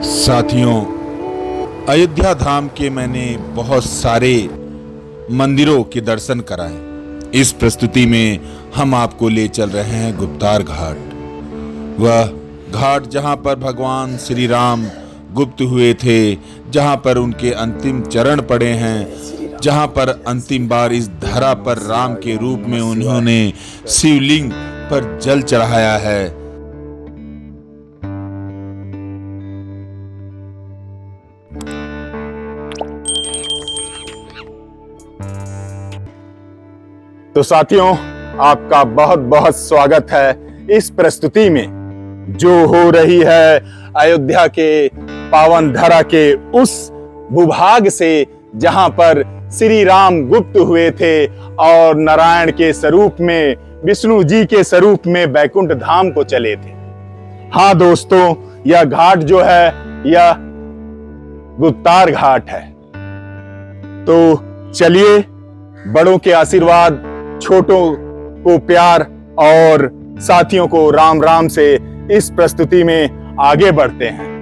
साथियों, अयोध्या धाम के मैंने बहुत सारे मंदिरों के दर्शन कराए। इस प्रस्तुति में हम आपको ले चल रहे हैं गुप्तार घाट। वह घाट जहां पर भगवान श्री राम गुप्त हुए थे, जहां पर उनके अंतिम चरण पड़े हैं, जहां पर अंतिम बार इस धरा पर राम के रूप में उन्होंने शिवलिंग पर जल चढ़ाया है। तो साथियों, आपका बहुत बहुत स्वागत है इस प्रस्तुति में जो हो रही है अयोध्या के पावन धरा के उस भूभाग से जहां पर श्री राम गुप्त हुए थे और नारायण के स्वरूप में, विष्णु जी के स्वरूप में बैकुंठ धाम को चले थे। हाँ दोस्तों, यह घाट जो है यह गुप्तार घाट है। तो चलिए, बड़ों के आशीर्वाद, छोटों को प्यार और साथियों को राम राम से इस प्रस्तुति में आगे बढ़ते हैं।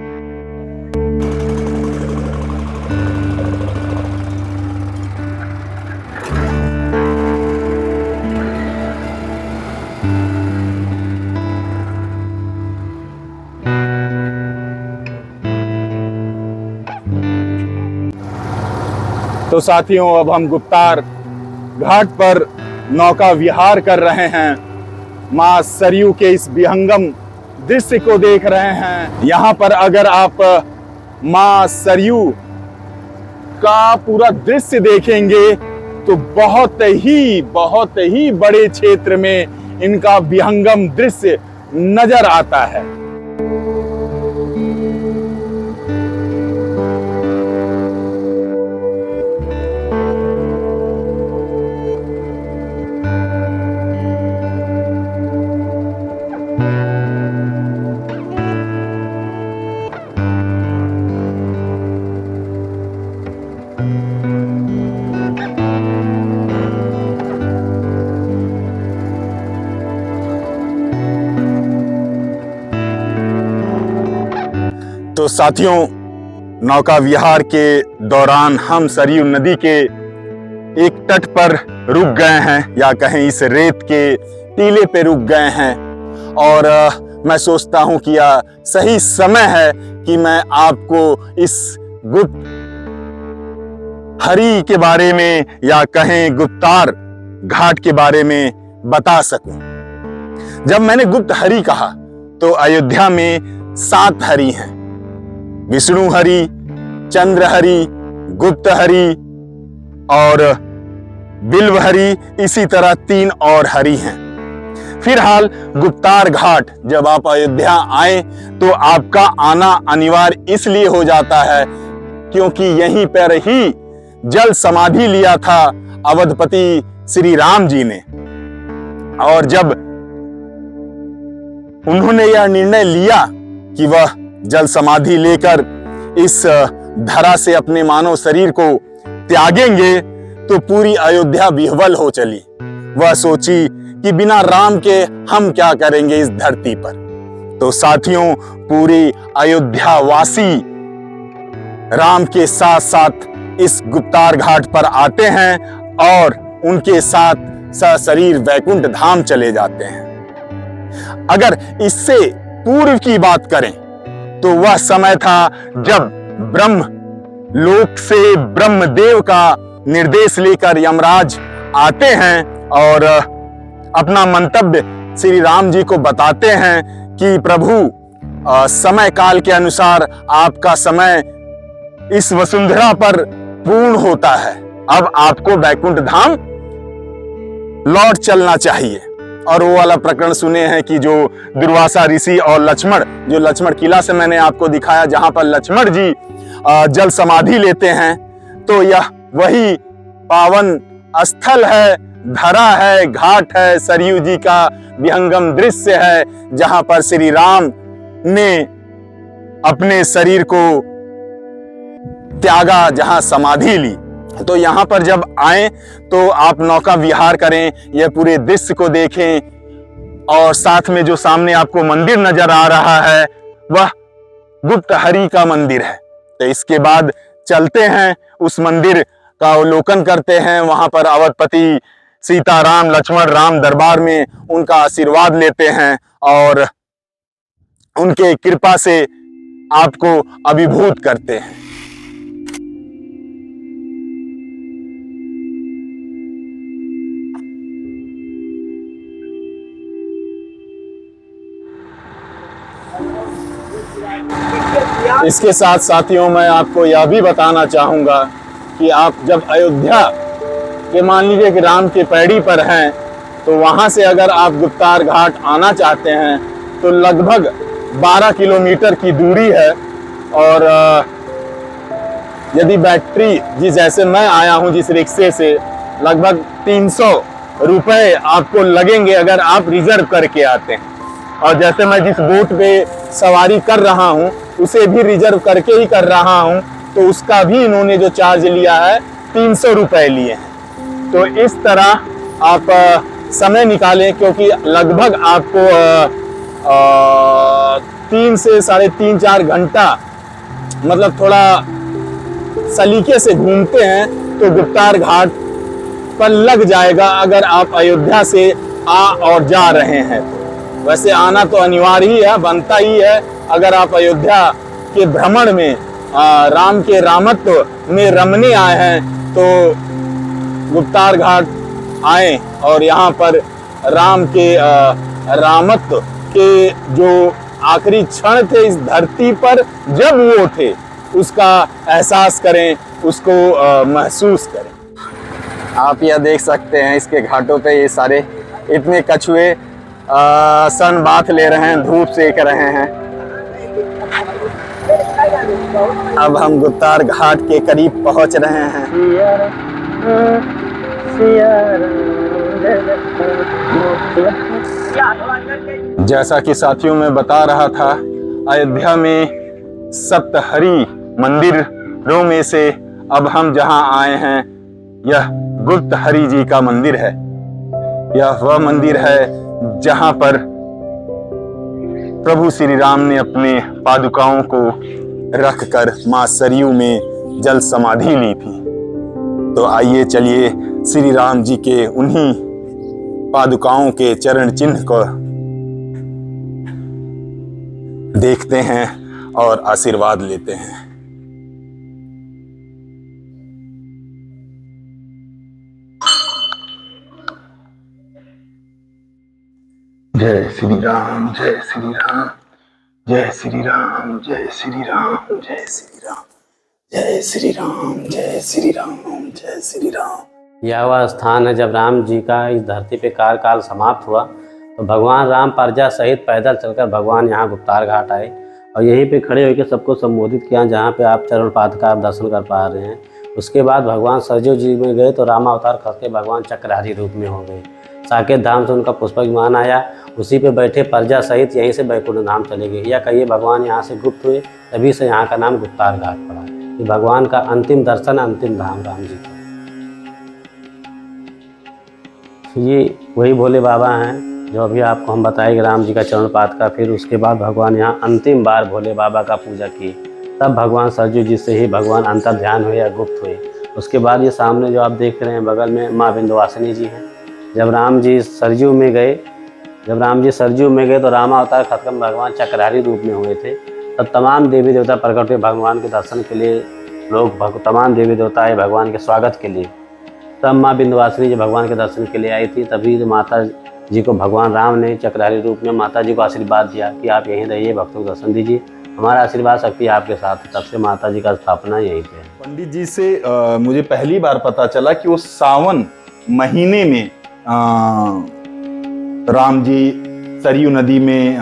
तो साथियों, अब हम गुप्तार घाट पर नौका विहार कर रहे हैं। मां सरयू के इस विहंगम दृश्य को देख रहे हैं। यहाँ पर अगर आप मां सरयू का पूरा दृश्य देखेंगे तो बहुत ही बड़े क्षेत्र में इनका विहंगम दृश्य नजर आता है। तो साथियों, नौका विहार के दौरान हम सरयू नदी के एक तट पर रुक गए हैं, या कहें इस रेत के टीले पे रुक गए हैं। और मैं सोचता हूं कि यह सही समय है कि मैं आपको इस गुप्त हरि के बारे में, या कहें गुप्तार घाट के बारे में बता सकूं। जब मैंने गुप्त हरि कहा तो अयोध्या में 7 हरि हैं: विष्णु हरि, चंद्र हरि, गुप्त हरि और बिल्व हरि। इसी तरह 3 और हरि हैं। फिलहाल गुप्तार घाट जब आप अयोध्या आए तो आपका आना अनिवार्य इसलिए हो जाता है क्योंकि यहीं पर ही जल समाधि लिया था अवधपति श्री राम जी ने। और जब उन्होंने यह निर्णय लिया कि वह जल समाधि लेकर इस धरा से अपने मानव शरीर को त्यागेंगे तो पूरी अयोध्या विह्वल हो चली। वह सोची कि बिना राम के हम क्या करेंगे इस धरती पर। तो साथियों, पूरी अयोध्या वासी राम के साथ साथ इस गुप्तार घाट पर आते हैं और उनके साथ सशरीर वैकुंठ धाम चले जाते हैं। अगर इससे पूर्व की बात करें तो वह समय था जब ब्रह्म लोक से ब्रह्मदेव का निर्देश लेकर यमराज आते हैं और अपना मंतव्य श्री राम जी को बताते हैं कि प्रभु, समय काल के अनुसार आपका समय इस वसुंधरा पर पूर्ण होता है। अब आपको वैकुंठ धाम लौट चलना चाहिए। और वो वाला प्रकरण सुने हैं कि जो दुर्वासा ऋषि और लक्ष्मण, जो लक्ष्मण किला से मैंने आपको दिखाया जहां पर लक्ष्मण जी जल समाधि लेते हैं, तो यह वही पावन स्थल है, धरा है, घाट है, सरयू जी का विहंगम दृश्य है जहां पर श्री राम ने अपने शरीर को त्यागा, जहां समाधि ली। तो यहाँ पर जब आए तो आप नौका विहार करें, यह पूरे दृश्य को देखें और साथ में जो सामने आपको मंदिर नजर आ रहा है वह गुप्त हरि का मंदिर है। तो इसके बाद चलते हैं उस मंदिर का अवलोकन करते हैं, वहां पर अवधपति सीताराम लक्ष्मण राम दरबार में उनका आशीर्वाद लेते हैं और उनके कृपा से आपको अभिभूत करते हैं। इसके साथ साथियों मैं आपको यह भी बताना चाहूंगा कि आप जब अयोध्या के मान लीजिए कि राम के पैड़ी पर हैं, तो वहां से अगर आप गुप्तार घाट आना चाहते हैं तो लगभग 12 किलोमीटर की दूरी है। और यदि बैटरी जैसे मैं आया हूं जिस रिक्शे से, लगभग 300 रुपए आपको लगेंगे अगर आप रिजर्व करके आते हैं। और जैसे मैं जिस बोट पे सवारी कर रहा हूं उसे भी रिजर्व करके ही कर रहा हूं, तो उसका भी इन्होंने जो चार्ज लिया है 300 रुपए लिए हैं। तो इस तरह आप समय निकालें, क्योंकि लगभग आपको 3 से 3.5-4 घंटा मतलब थोड़ा सलीके से घूमते हैं तो गुप्तार घाट पर लग जाएगा, अगर आप अयोध्या से आ और जा रहे हैं तो। वैसे आना तो अनिवार्य ही है, बनता ही है। अगर आप अयोध्या के भ्रमण में राम के रामत्व में रमने आए हैं तो गुप्तार घाट आए और यहाँ पर राम के रामत्व के जो आखिरी क्षण थे इस धरती पर जब वो थे, उसका एहसास करें, उसको महसूस करें। आप यह देख सकते हैं इसके घाटों पे ये सारे इतने कछुए सन बाथ ले रहे हैं, धूप सेक रहे हैं। अब हम गुप्तार घाट के करीब पहुंच रहे हैं। जैसा कि साथियों में बता रहा था, अयोध्या में सप्तहरि मंदिरों में से अब हम जहां आए हैं यह गुप्त हरि जी का मंदिर है। यह वह मंदिर है जहां पर प्रभु श्री राम ने अपने पादुकाओं को रखकर मां सरयू में जल समाधि ली थी। तो आइए चलिए श्री राम जी के उन्हीं पादुकाओं के चरण चिन्ह को देखते हैं और आशीर्वाद लेते हैं। जय श्री राम, जय श्री राम, जय श्री राम, जय श्री राम, जय श्री राम, जय श्री राम, जय श्री राम, जय श्री राम। यह वह स्थान है जब राम जी का इस धरती पे कार्यकाल समाप्त हुआ तो भगवान राम प्रजा सहित पैदल चलकर भगवान यहाँ गुप्तार घाट आए और यहीं पे खड़े होकर सबको संबोधित किया, जहाँ पे आप चरण पाद का आप दर्शन कर पा रहे हैं। उसके बाद भगवान सरयू जी में गए तो रामावतार करके भगवान चक्रधारी रूप में हो गए। साकेत धाम से उनका पुष्पक विमान आया, उसी पे बैठे प्रजा सहित यहीं से बैकुंठ धाम चले गए। या कहिए भगवान यहाँ से गुप्त हुए, तभी से यहाँ का नाम गुप्तार घाट पड़ा। ये भगवान का अंतिम दर्शन, अंतिम धाम राम जी का। ये वही भोले बाबा हैं जो अभी आपको हम बताएंगे राम जी का चरण पाद का। फिर उसके बाद भगवान यहाँ अंतिम बार भोले बाबा का पूजा किए, तब भगवान सरयू जी से ही भगवान अंतर ध्यान हुए या गुप्त हुए। उसके बाद ये सामने जो आप देख रहे हैं बगल में माँ विंध्यवासिनी जी हैं। जब राम जी सरयू में गए तो रामावतार खत्म भगवान चक्रधारी रूप में हुए थे। तब तमाम देवी देवता प्रकट हुए भगवान के दर्शन के लिए। लोग तमाम देवी देवता आए भगवान के स्वागत के लिए। तब माँ विंध्यवासिनी जी भगवान के दर्शन के लिए आई थी। तभी माता जी को भगवान राम ने चक्रधारी रूप में माता जी को आशीर्वाद दिया कि आप यहीं रहिए, भक्तों को दर्शन दीजिए, हमारा आशीर्वाद शक्ति आपके साथ है। तब से माता जी का स्थापना यहीं पे है। पंडित जी से मुझे पहली बार पता चला कि वो सावन महीने में राम जी सरयू नदी में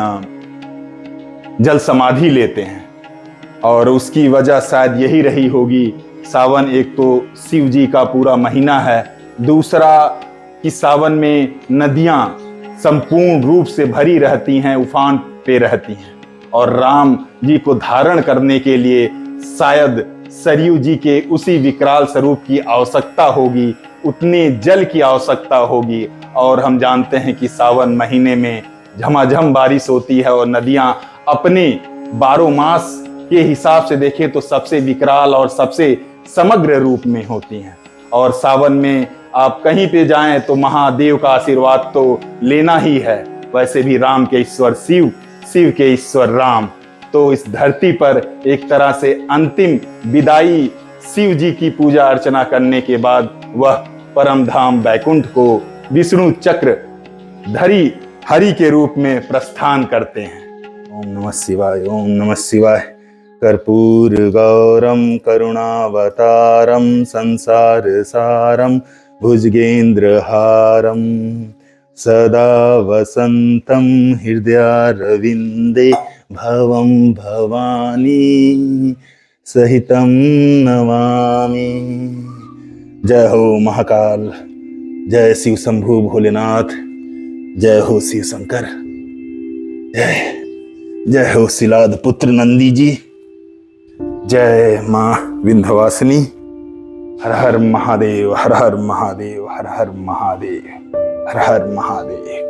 जल समाधि लेते हैं और उसकी वजह शायद यही रही होगी। सावन एक तो शिव जी का पूरा महीना है, दूसरा कि सावन में नदियां संपूर्ण रूप से भरी रहती हैं, उफान पे रहती हैं और राम जी को धारण करने के लिए शायद सरयू जी के उसी विकराल स्वरूप की आवश्यकता होगी, उतने जल की आवश्यकता होगी। और हम जानते हैं कि सावन महीने में झमाझम बारिश होती है और नदियां अपने 12 मास के हिसाब से देखें तो सबसे विकराल और सबसे समग्र रूप में होती हैं। और सावन में आप कहीं पे जाएं तो महादेव का आशीर्वाद तो लेना ही है। वैसे भी राम के ईश्वर शिव, शिव के ईश्वर राम। तो इस धरती पर एक तरह से अंतिम विदाई शिव जी की पूजा अर्चना करने के बाद वह परम धाम बैकुंठ को विष्णु चक्र धरी हरि के रूप में प्रस्थान करते हैं। ओम नमः शिवाय, ओम नमः शिवाय। कर्पूर गौरम करुणावतारम संसार सारम भुजगेन्द्रहारम सदा वसंतम हृदयारविंदे भवं भवानी सहितं नमामि। जय हो महाकाल, जय शिव शंभु भोलेनाथ, जय हो शिव शंकर, जय हो शिलाद पुत्र नंदी जी, जय माँ विंध्यवासिनी। हर हर महादेव, हर हर महादेव, हर हर महादेव, हर हर महादेव।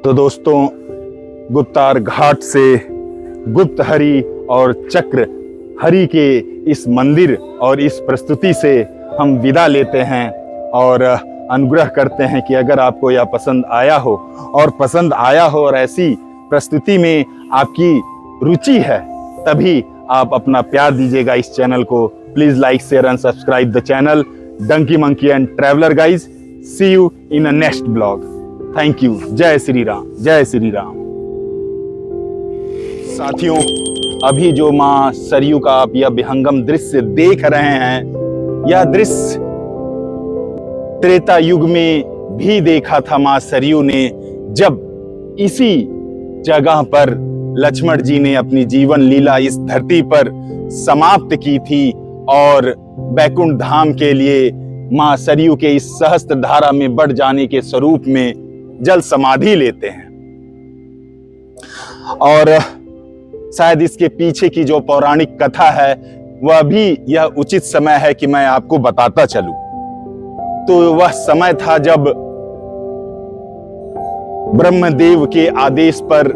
तो दोस्तों, गुप्तार घाट से गुप्त हरि और चक्र हरि के इस मंदिर और इस प्रस्तुति से हम विदा लेते हैं और अनुग्रह करते हैं कि अगर आपको यह पसंद आया हो और ऐसी प्रस्तुति में आपकी रुचि है, तभी आप अपना प्यार दीजिएगा इस चैनल को। Please like, share and subscribe the channel donkey monkey and traveller guys. See you in a next blog. Thank you. Jai Shri Ram, जय श्री राम। साथियों, अभी जो मां सरयू का आप यह विहंगम दृश्य देख रहे हैं, यह दृश्य त्रेता युग में भी देखा था मां सरयू ने, जब इसी जगह पर लक्ष्मण जी ने अपनी जीवन लीला इस धरती पर समाप्त की थी और बैकुंठ धाम के लिए मां सरयू के इस सहस्त्र धारा में बढ़ जाने के स्वरूप में जल समाधि लेते हैं। और शायद इसके पीछे की जो पौराणिक कथा है वह भी यह उचित समय है कि मैं आपको बताता चलूं। तो वह समय था जब ब्रह्मदेव के आदेश पर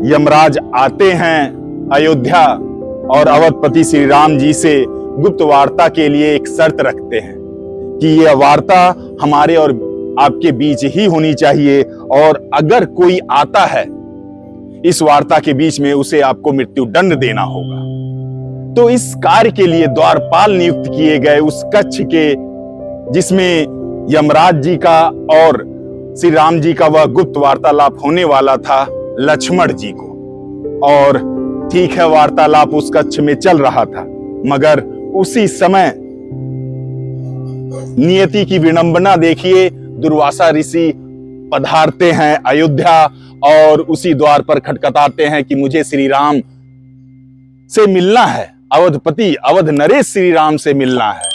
यमराज आते हैं अयोध्या और अवधपति श्री राम जी से गुप्त वार्ता के लिए एक शर्त रखते हैं कि यह वार्ता हमारे और आपके बीच ही होनी चाहिए, और अगर कोई आता है इस वार्ता के बीच में उसे आपको मृत्यु दंड देना होगा। तो इस कार्य के लिए द्वारपाल नियुक्त किए गए उस कक्ष के, जिसमें यमराज जी का और श्री राम जी का वह गुप्त वार्तालाप होने वाला था, लक्ष्मण जी को। और ठीक है, वार्तालाप उस कक्ष में चल रहा था, मगर उसी समय नियति की विडंबना देखिए, दुर्वासा ऋषि पधारते हैं अयोध्या और उसी द्वार पर खटखटाते हैं कि मुझे श्री राम से मिलना है, अवधपति अवध नरेश श्री राम से मिलना है।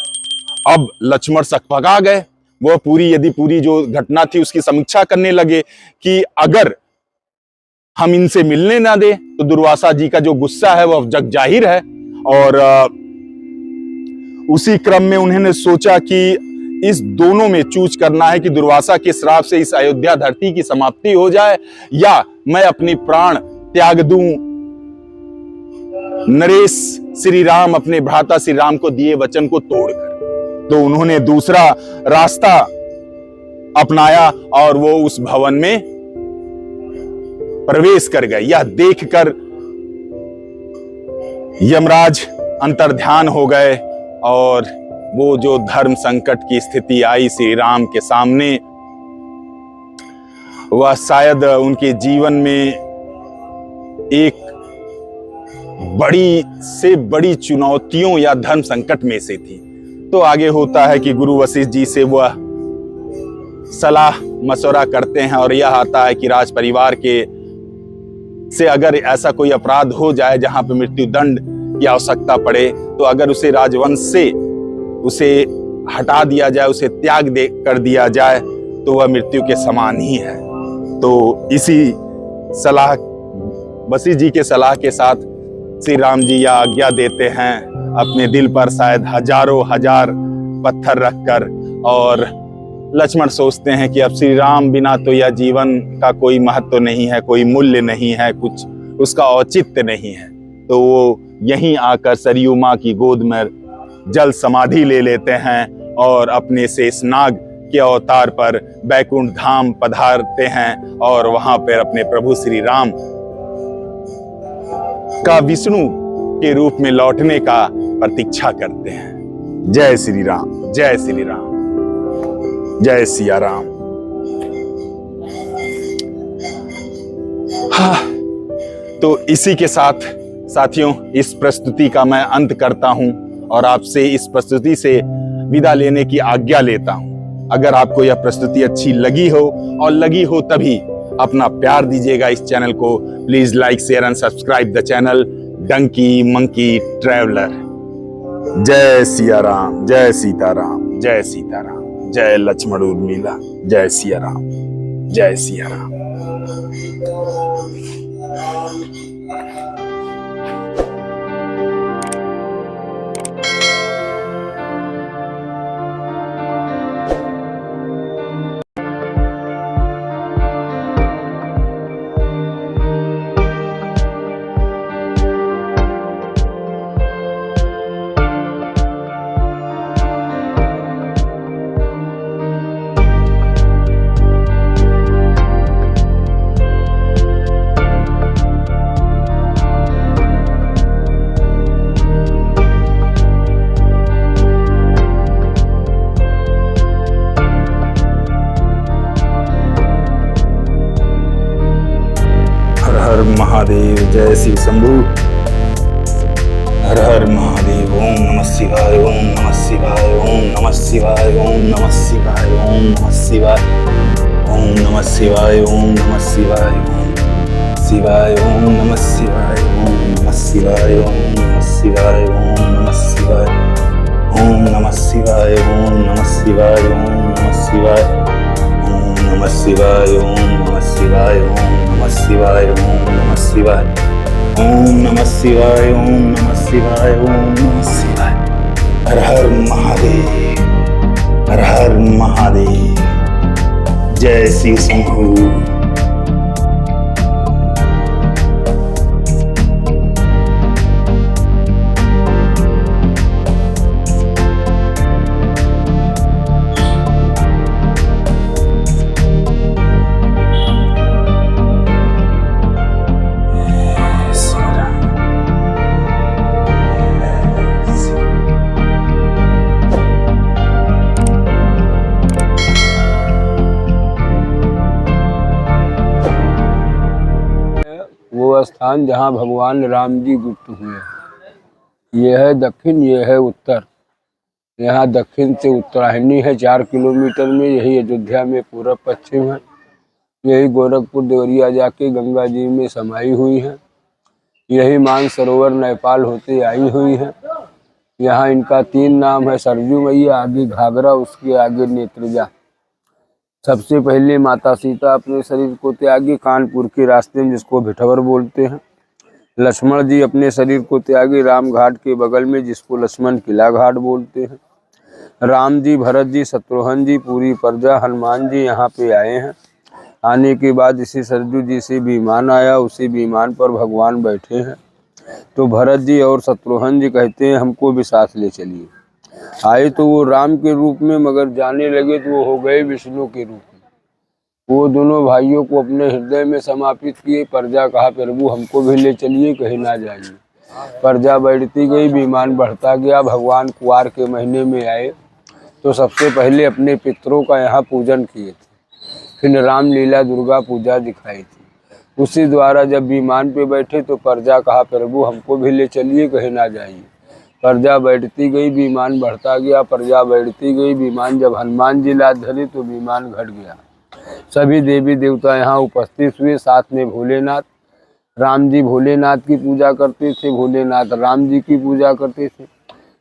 अब लक्ष्मण सकपका गए। वह पूरी जो घटना थी उसकी समीक्षा करने लगे कि अगर हम इनसे मिलने ना दे तो दुर्वासा जी का जो गुस्सा है वह जग जाहिर है। और उसी क्रम में उन्होंने सोचा कि इस दोनों में चूज करना है कि दुर्वासा के श्राप से इस अयोध्या धरती की समाप्ति हो जाए या मैं अपनी प्राण त्याग दूं, नरेश श्री राम अपने भ्राता श्री राम को दिए वचन को तोड़कर। तो उन्होंने दूसरा रास्ता अपनाया और वो उस भवन में प्रवेश कर गए। यह देखकर यमराज अंतर्ध्यान हो गए और वो जो धर्म संकट की स्थिति आई श्री राम के सामने, वह शायद उनके जीवन में एक बड़ी से बड़ी चुनौतियों या धर्म संकट में से थी। तो आगे होता है कि गुरु वशिष्ठ जी से वह सलाह मशवरा करते हैं और यह आता है कि राज परिवार के से अगर ऐसा कोई अपराध हो जाए जहां पर मृत्यु दंड की आवश्यकता पड़े, तो अगर उसे राजवंश से उसे हटा दिया जाए, उसे त्याग कर दिया जाए, तो वह मृत्यु के समान ही है। तो इसी सलाह, वशिष्ठ जी के सलाह के साथ श्री राम जी यह आज्ञा देते हैं अपने दिल पर शायद हजारों हजार पत्थर रखकर, और लक्ष्मण सोचते हैं कि अब श्री राम बिना तो यह जीवन का कोई महत्व नहीं है, कोई मूल्य नहीं है, कुछ उसका औचित्य नहीं है। तो वो यहीं आकर सरयू माँ की गोद में जल समाधि ले लेते हैं और अपने शेषनाग के अवतार पर बैकुंठ धाम पधारते हैं और वहां पर अपने प्रभु श्री राम का विष्णु के रूप में लौटने का प्रतीक्षा करते हैं। जय श्री राम, जय श्री राम, जय सिया राम। हाँ, तो इसी के साथ साथियों इस प्रस्तुति का मैं अंत करता हूं और आपसे इस प्रस्तुति से विदा लेने की आज्ञा लेता हूं। अगर आपको यह प्रस्तुति अच्छी लगी हो और लगी हो तभी अपना प्यार दीजिएगा इस चैनल को। Please like, share and subscribe the channel donkey monkey traveller. Jai Siya Ram, जय सीताराम, जय सीताराम, जय लक्ष्मण उर्मिला, जय सिया राम, जय सिया राम। हर महादेव, जय शिव शंभू। हर हर महादेव। ओम नमः शिवाय, ओम नमः शिवाय, ओम नमः शिवाय, ओम नमः शिवाय, ओम नमः शिवाय, ओम नमः शिवाय, ओम नमः शिवाय, ओम शिवाय, ओम नमः शिवाय, ओम नमः शिवाय, ओम नमः शिवाय, ओम नमः शिवाय, ओम नमः शिवाय, ओम नमः शिवाय, ओम नमः शिवाय, ओम नमः शिवाय, ओम नमः शिवाय, ओम नमः शिवाय, ओम नमः शिवाय, ओम नमः शिवाय, ओम नमः शिवाय, ओम नमः शिवाय। हर हर महादेव, हर हर महादेव। जय शिव शंभू। वो स्थान जहाँ भगवान राम जी गुप्त हुए। ये है दक्षिण, ये है उत्तर। यहाँ दक्षिण से उत्तरायणी है 4 किलोमीटर में, यही अयोध्या में पूर्व पश्चिम है। यही गोरखपुर देवरिया जाके गंगा जी में समाई हुई है। यही मानसरोवर नेपाल होते आई हुई है। यहाँ इनका 3 नाम है, सरजू मैया, आगे घाघरा, उसके आगे नेत्रजा। सबसे पहले माता सीता अपने शरीर को त्यागी कानपुर के रास्ते में, जिसको भिठवर बोलते हैं। लक्ष्मण जी अपने शरीर को त्यागी राम घाट के बगल में, जिसको लक्ष्मण किला घाट बोलते हैं। राम जी, भरत जी, शत्रुघ्न जी, पूरी प्रजा, हनुमान जी यहाँ पे आए हैं। आने के बाद इसी सरजू जी से विमान आया, उसी विमान पर भगवान बैठे हैं। तो भरत जी और शत्रुघ्न जी कहते हैं हमको भी साथ ले चलिए। आए तो वो राम के रूप में, मगर जाने लगे तो वो हो गए विष्णु के रूप में। वो दोनों भाइयों को अपने हृदय में समापित किए। प्रजा कहा प्रभु हमको भी ले चलिए, कहीं ना जाइए। प्रजा बढ़ती गई, विमान बढ़ता गया। भगवान कुआर के महीने में आए तो सबसे पहले अपने पितरों का यहाँ पूजन किए थे। फिर रामलीला दुर्गा पूजा दिखाई थी। उसी द्वारा जब विमान पे बैठे तो प्रजा कहा प्रभु हमको भी ले चलिए, कहीं ना जाइए। प्रजा बैठती गई, विमान बढ़ता गया। प्रजा बैठती गई, विमान जब हनुमान जी लाद धरे तो विमान घट गया। सभी देवी देवता यहाँ उपस्थित हुए, साथ में भोलेनाथ। राम जी भोलेनाथ की पूजा करते थे, भोलेनाथ राम जी की पूजा करते थे।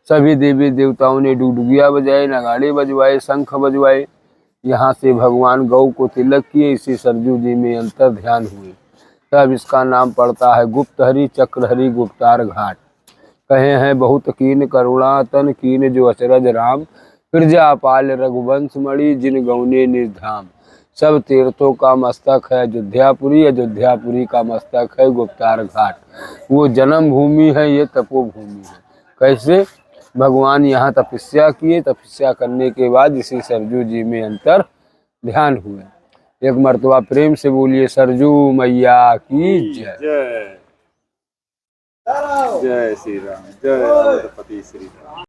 सभी देवी देवताओं ने डुगडुगिया बजाए, नगाड़े बजवाए, शंख बजवाए। यहाँ से भगवान गौ को तिलक किए, इसी सरजू जी में अंतर ध्यान हुए। तब इसका नाम पड़ता है गुप्तहरि चक्रहरि गुप्तार घाट। कहे हैं बहुत कीन करुणा तन कीन जो अचरज राम, प्रजा पाल रघुवंश मणि जिन गौने निर्धाम। सब तीर्थों का मस्तक है अयोध्यापुरी, अयोध्यापुरी का मस्तक है गुप्तार घाट। वो जन्म भूमि है, ये तपोभूमि है। कैसे? भगवान यहाँ तपस्या किए, तपस्या करने के बाद इसी सरजू जी में अंतर ध्यान हुए। एक मर्तबा प्रेम से बोलिए सरजू मैया की जय। जय जय श्री राम, जय छत्रपति श्री राम।